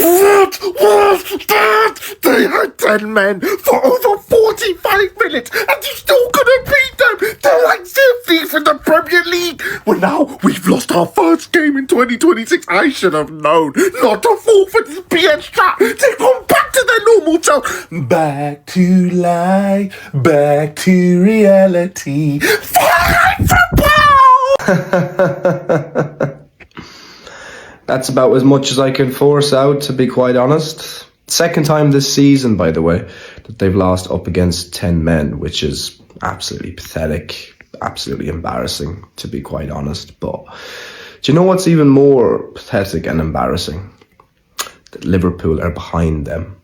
What was that? They had 10 men for over 45 minutes and you still couldn't beat them. They're like thieves in the Premier League. Well, now we've lost our first game in 2026. I should have known not to fall for this BS trap. They've gone back to their normal self. Back to life, back to reality. Fine football! That's about as much as I can force out, to be quite honest. Second time this season, by the way, that they've lost up against 10 men, which is absolutely pathetic, absolutely embarrassing, to be quite honest. But do you know what's even more pathetic and embarrassing? That Liverpool are behind them.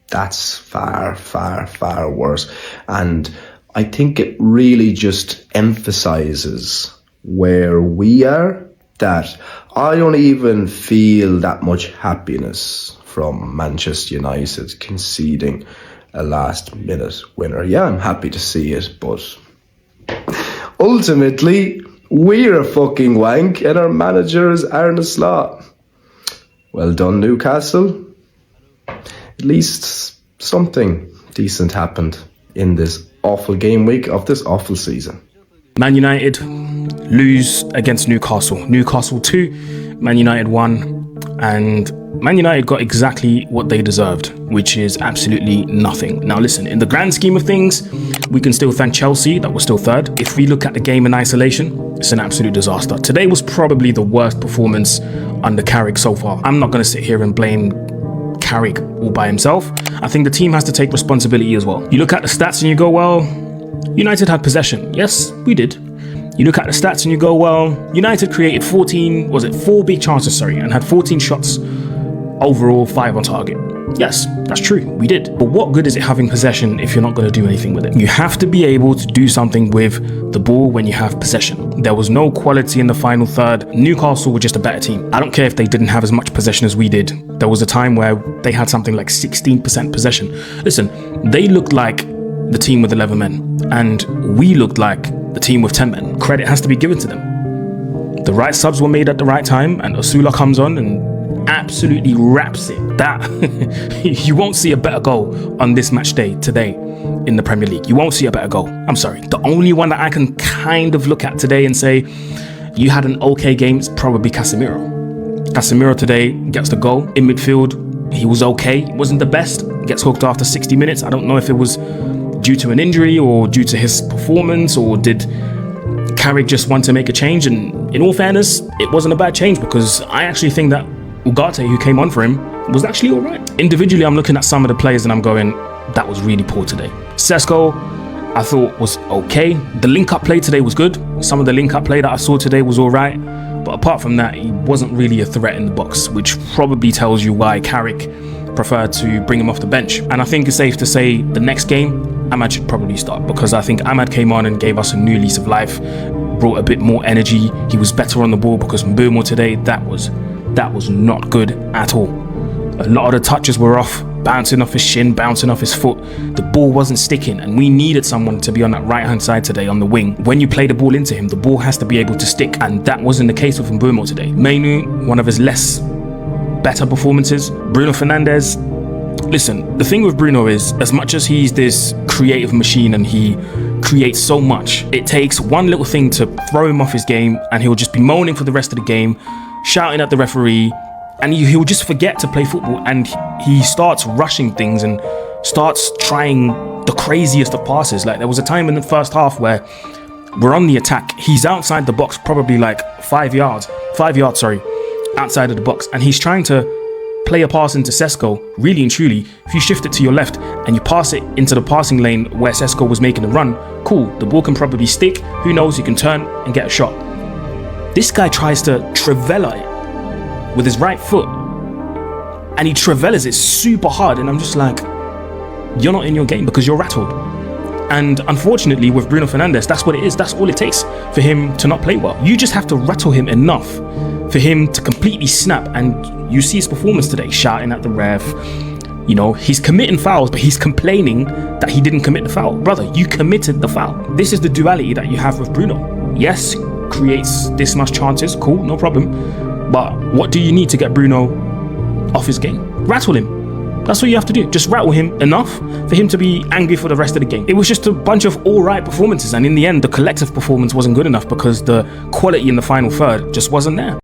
That's far, far, far worse. And I think it really just emphasises where we are, that I don't even feel that much happiness from Manchester United conceding a last minute winner. Yeah, I'm happy to see it, but ultimately, we're a fucking wank and our manager is Arne Slot. Well done, Newcastle. At least something decent happened in this awful game week of this awful season. Man United lose against Newcastle. Newcastle 2, Man United 1, and Man United got exactly what they deserved, which is absolutely nothing. Now listen, in the grand scheme of things, we can still thank Chelsea that was still third. If we look at the game in isolation, it's an absolute disaster. Today was probably the worst performance under Carrick so far. I'm not going to sit here and blame Carrick all by himself. I think the team has to take responsibility as well. You look at the stats and you go, well, United had possession. Yes, we did. You look at the stats and you go, well, United created 4 big chances, and had 14 shots overall, 5 on target. Yes, that's true, we did. But what good is it having possession if you're not going to do anything with it? You have to be able to do something with the ball when you have possession. There was no quality in the final third. Newcastle were just a better team. I don't care if they didn't have as much possession as we did. There was a time where they had something like 16% possession. Listen, they looked like the team with 11 men, and we looked like the team with 10 men. Credit has to be given to them. The right subs were made at the right time, and Osula comes on and absolutely wraps it. That you won't see a better goal on this match day today in the Premier League. You won't see a better goal. I'm sorry. The only one that I can kind of look at today and say you had an okay game is probably Casemiro. Casemiro today gets the goal. In midfield, he was okay. He wasn't the best. Gets hooked after 60 minutes. I don't know if it was due to an injury or due to his performance, or did Carrick just want to make a change? And in all fairness, it wasn't a bad change, because I actually think that Ugarte, who came on for him, was actually all right. Individually, I'm looking at some of the players and I'm going, that was really poor today. Sesko, I thought was okay. The link-up play today was good. Some of the link-up play that I saw today was all right. But apart from that, he wasn't really a threat in the box, which probably tells you why Carrick preferred to bring him off the bench. And I think it's safe to say the next game, Ahmad should probably start, because I think Ahmad came on and gave us a new lease of life, brought a bit more energy. He was better on the ball, because Mbeumo today, that was not good at all. A lot of the touches were off, bouncing off his shin, bouncing off his foot. The ball wasn't sticking, and we needed someone to be on that right-hand side today on the wing. When you play the ball into him, the ball has to be able to stick, and that wasn't the case with Mbeumo today. Mainu, one of his better performances. Bruno Fernandes, listen, the thing with Bruno is, as much as he's this creative machine and he creates so much, it takes one little thing to throw him off his game, and he'll just be moaning for the rest of the game, shouting at the referee, and he'll just forget to play football, and he starts rushing things and starts trying the craziest of passes. Like, there was a time in the first half where we're on the attack, he's outside the box, probably like 5 yards, outside of the box, and he's trying to play a pass into Sesko. Really and truly, if you shift it to your left and you pass it into the passing lane where Sesko was making a run, cool, the ball can probably stick, who knows, you can turn and get a shot. This guy tries to trivela it with his right foot, and he trivelas it super hard, and I'm just like, you're not in your game because you're rattled. And unfortunately with Bruno Fernandes, that's what it is. That's all it takes for him to not play well. You just have to rattle him enough for him to completely snap. And you see his performance today, shouting at the ref. You know, he's committing fouls, but he's complaining that he didn't commit the foul. Brother, you committed the foul. This is the duality that you have with Bruno. Yes, creates this much chances, cool, no problem. But what do you need to get Bruno off his game. Rattle him. That's what you have to do. Just rattle him enough for him to be angry for the rest of the game. It was just a bunch of all right performances, and in the end, the collective performance wasn't good enough because the quality in the final third just wasn't there.